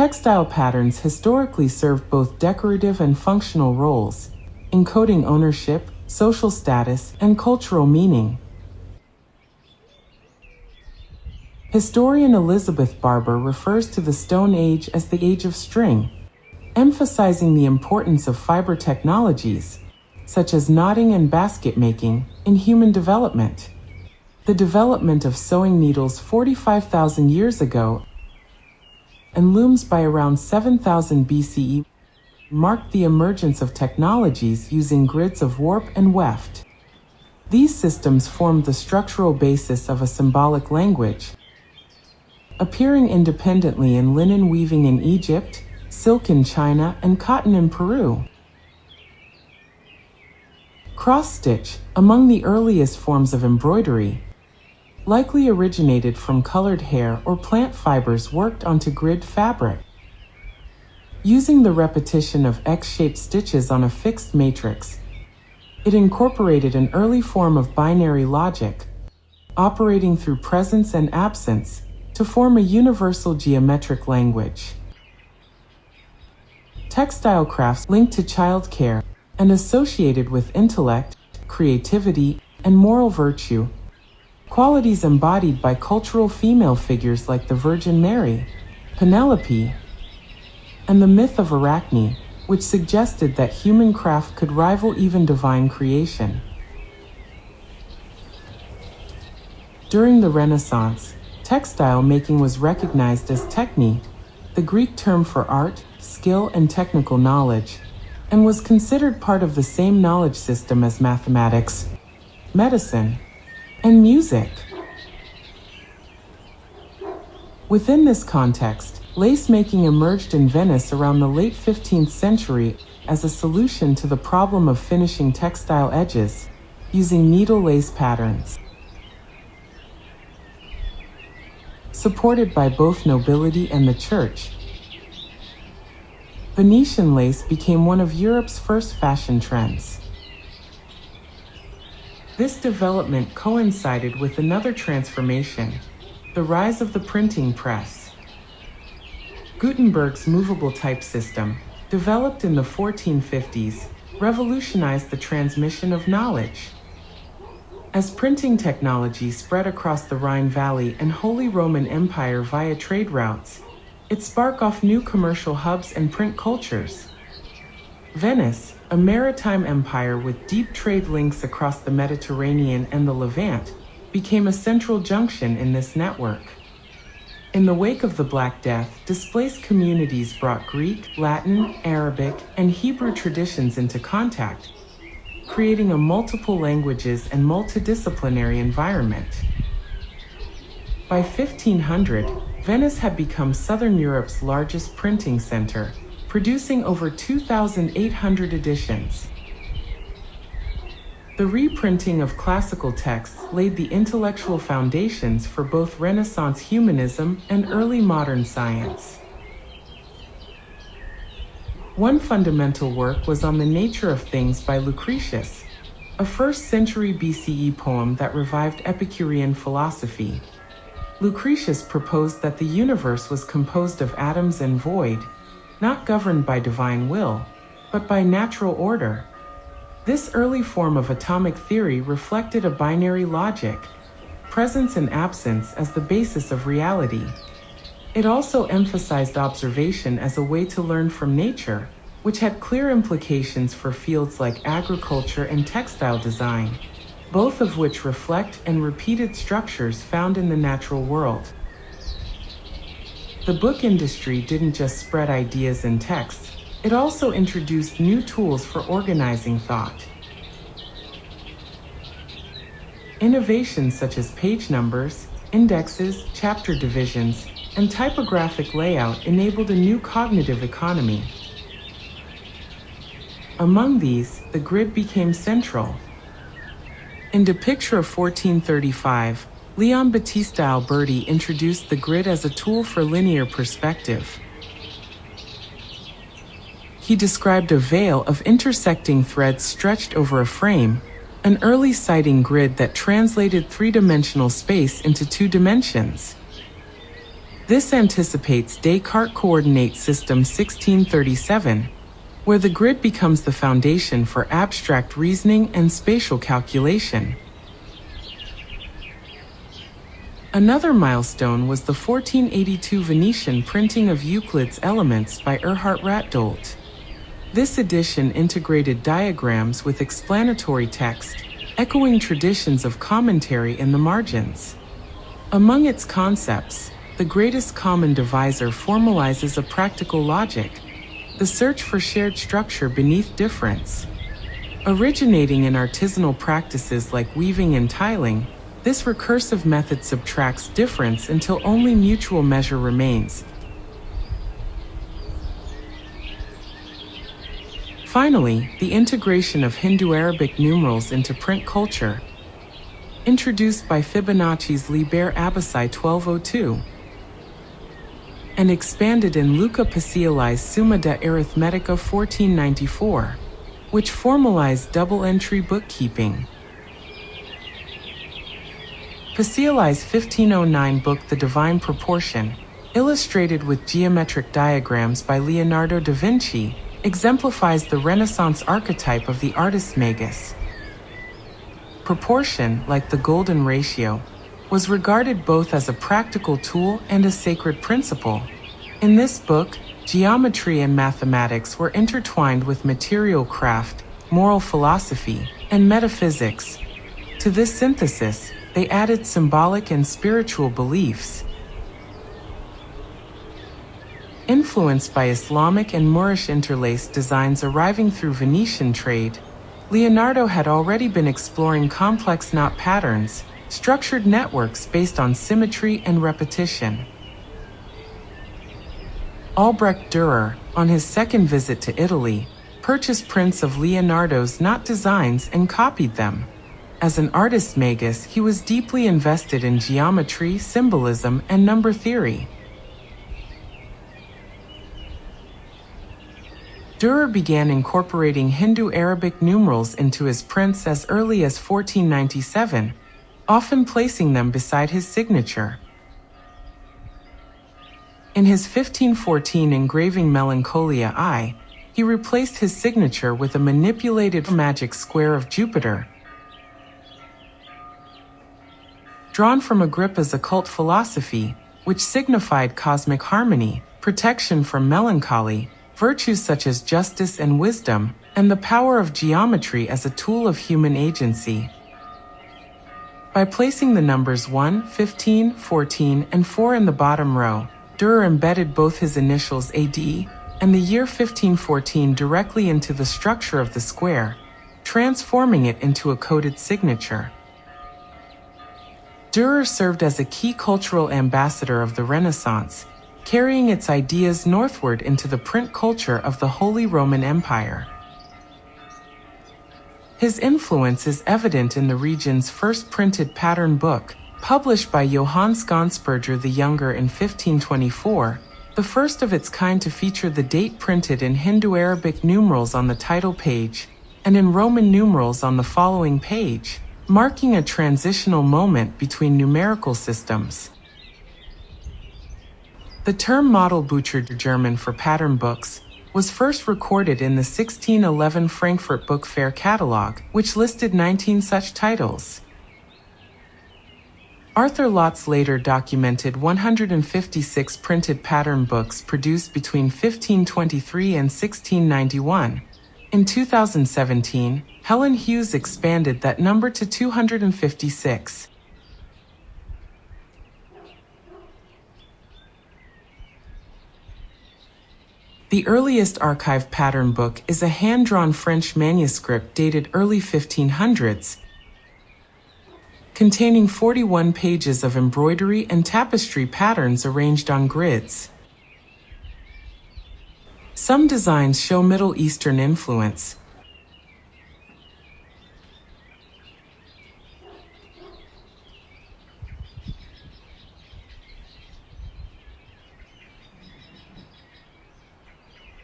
Textile patterns historically served both decorative and functional roles, encoding ownership, social status, and cultural meaning. Historian Elizabeth Barber refers to the Stone Age as the Age of String, emphasizing the importance of fiber technologies, such as knotting and basket making, in human development. The development of sewing needles 45,000 years ago and looms by around 7,000 BCE marked the emergence of technologies using grids of warp and weft. These systems formed the structural basis of a symbolic language, appearing independently in linen weaving in Egypt, silk in China, and cotton in Peru. Cross-stitch, among the earliest forms of embroidery, likely originated from colored hair or plant fibers worked onto grid fabric. Using the repetition of X-shaped stitches on a fixed matrix, it incorporated an early form of binary logic, operating through presence and absence, to form a universal geometric language. Textile crafts linked to childcare and associated with intellect, creativity, and moral virtue, qualities embodied by cultural female figures like the Virgin Mary, Penelope, and the myth of Arachne, which suggested that human craft could rival even divine creation. During the Renaissance, textile making was recognized as techne, the Greek term for art, skill, and technical knowledge, and was considered part of the same knowledge system as mathematics, medicine, and music. Within this context, lace making emerged in Venice around the late 15th century as a solution to the problem of finishing textile edges, using needle lace patterns. Supported by both nobility and the church, Venetian lace became one of Europe's first fashion trends. This development coincided with another transformation, the rise of the printing press. Gutenberg's movable type system, developed in the 1450s, revolutionized the transmission of knowledge. As printing technology spread across the Rhine Valley and Holy Roman Empire via trade routes, it sparked off new commercial hubs and print cultures. Venice, a maritime empire with deep trade links across the Mediterranean and the Levant, became a central junction in this network. In the wake of the Black Death, displaced communities brought Greek, Latin, Arabic, and Hebrew traditions into contact, creating a multiple languages and multidisciplinary environment. By 1500, Venice had become Southern Europe's largest printing center, producing over 2,800 editions. The reprinting of classical texts laid the intellectual foundations for both Renaissance humanism and early modern science. One fundamental work was On the Nature of Things by Lucretius, a 1st century BCE poem that revived Epicurean philosophy. Lucretius proposed that the universe was composed of atoms and void, not governed by divine will, but by natural order. This early form of atomic theory reflected a binary logic, presence and absence as the basis of reality. It also emphasized observation as a way to learn from nature, which had clear implications for fields like agriculture and textile design, both of which reflect and repeated structures found in the natural world. The book industry didn't just spread ideas and texts, it also introduced new tools for organizing thought. Innovations such as page numbers, indexes, chapter divisions, and typographic layout enabled a new cognitive economy. Among these, the grid became central. In the picture of 1435, Leon Battista Alberti introduced the grid as a tool for linear perspective. He described a veil of intersecting threads stretched over a frame, an early sighting grid that translated three-dimensional space into 2 dimensions. This anticipates Descartes' coordinate system 1637, where the grid becomes the foundation for abstract reasoning and spatial calculation. Another milestone was the 1482 Venetian printing of Euclid's Elements by Erhard Ratdolt. This edition integrated diagrams with explanatory text, echoing traditions of commentary in the margins. Among its concepts, the greatest common divisor formalizes a practical logic, the search for shared structure beneath difference. Originating in artisanal practices like weaving and tiling, this recursive method subtracts difference until only mutual measure remains. Finally, the integration of Hindu-Arabic numerals into print culture, introduced by Fibonacci's Liber Abaci 1202, and expanded in Luca Pacioli's Summa de Arithmetica 1494, which formalized double-entry bookkeeping. Pacioli's 1509 book The Divine Proportion, illustrated with geometric diagrams by Leonardo da Vinci, exemplifies the Renaissance archetype of the artist magus. Proportion, like the golden ratio, was regarded both as a practical tool and a sacred principle. In this book, geometry and mathematics were intertwined with material craft, moral philosophy, and metaphysics. To this synthesis, they added symbolic and spiritual beliefs. Influenced by Islamic and Moorish interlaced designs arriving through Venetian trade, Leonardo had already been exploring complex knot patterns, structured networks based on symmetry and repetition. Albrecht Dürer, on his second visit to Italy, purchased prints of Leonardo's knot designs and copied them. As an artist magus, he was deeply invested in geometry, symbolism, and number theory. Dürer began incorporating Hindu-Arabic numerals into his prints as early as 1497, often placing them beside his signature. In his 1514 engraving Melancholia I, he replaced his signature with a manipulated magic square of Jupiter, drawn from Agrippa's occult philosophy, which signified cosmic harmony, protection from melancholy, virtues such as justice and wisdom, and the power of geometry as a tool of human agency. By placing the numbers 1, 15, 14, and 4 in the bottom row, Dürer embedded both his initials AD and the year 1514 directly into the structure of the square, transforming it into a coded signature. Dürer served as a key cultural ambassador of the Renaissance, carrying its ideas northward into the print culture of the Holy Roman Empire. His influence is evident in the region's first printed pattern book, published by Johann Skonsberger the Younger in 1524, the first of its kind to feature the date printed in Hindu-Arabic numerals on the title page, and in Roman numerals on the following page, marking a transitional moment between numerical systems. The term Modelbücher German for pattern books was first recorded in the 1611 Frankfurt Book Fair catalog, which listed 19 such titles. Arthur Lotz later documented 156 printed pattern books produced between 1523 and 1691. In 2017, Helen Hughes expanded that number to 256. The earliest archived pattern book is a hand-drawn French manuscript dated early 1500s, containing 41 pages of embroidery and tapestry patterns arranged on grids. Some designs show Middle Eastern influence.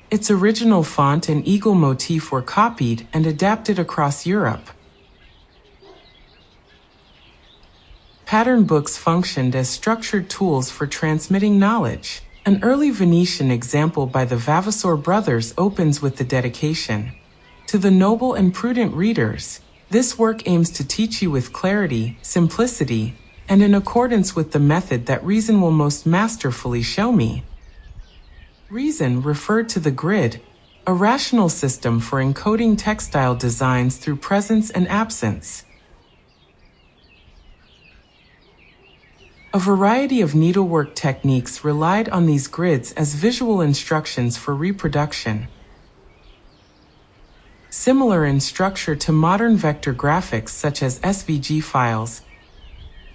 Its original font and eagle motif were copied and adapted across Europe. Pattern books functioned as structured tools for transmitting knowledge. An early Venetian example by the Vavasor brothers opens with the dedication. To the noble and prudent readers, this work aims to teach you with clarity, simplicity, and in accordance with the method that reason will most masterfully show me. Reason referred to the grid, a rational system for encoding textile designs through presence and absence. A variety of needlework techniques relied on these grids as visual instructions for reproduction. Similar in structure to modern vector graphics such as SVG files,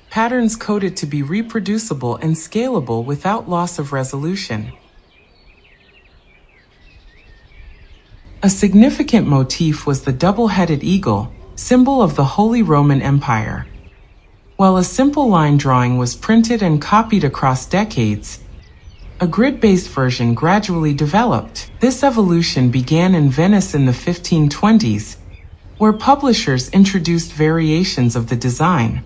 patterns coded to be reproducible and scalable without loss of resolution. A significant motif was the double-headed eagle, symbol of the Holy Roman Empire. While a simple line drawing was printed and copied across decades, a grid-based version gradually developed. This evolution began in Venice in the 1520s, where publishers introduced variations of the design.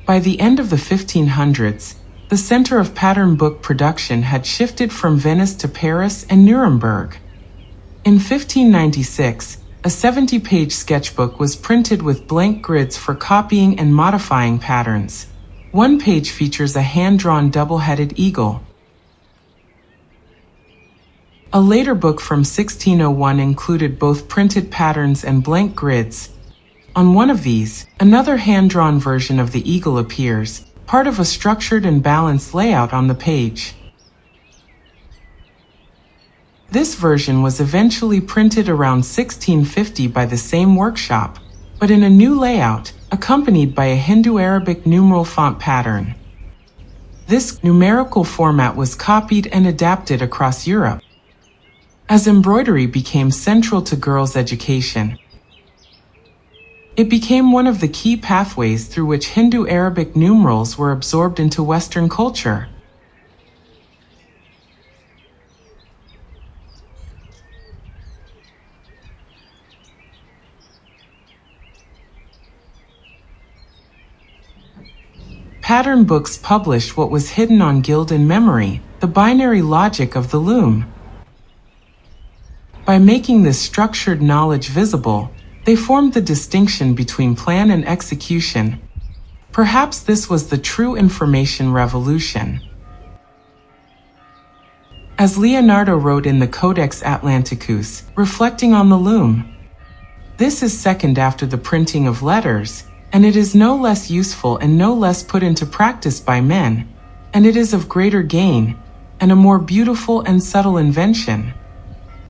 By the end of the 1500s, the center of pattern book production had shifted from Venice to Paris and Nuremberg. In 1596, a 70-page sketchbook was printed with blank grids for copying and modifying patterns. One page features a hand-drawn double-headed eagle. A later book from 1601 included both printed patterns and blank grids. On one of these, another hand-drawn version of the eagle appears, part of a structured and balanced layout on the page. This version was eventually printed around 1650 by the same workshop, but in a new layout, accompanied by a Hindu-Arabic numeral font pattern. This numerical format was copied and adapted across Europe. As embroidery became central to girls' education, it became one of the key pathways through which Hindu-Arabic numerals were absorbed into Western culture. Pattern books published what was hidden on gild and memory, the binary logic of the loom. By making this structured knowledge visible, they formed the distinction between plan and execution. Perhaps this was the true information revolution. As Leonardo wrote in the Codex Atlanticus, reflecting on the loom, "This is second after the printing of letters, and it is no less useful and no less put into practice by men, and it is of greater gain, and a more beautiful and subtle invention."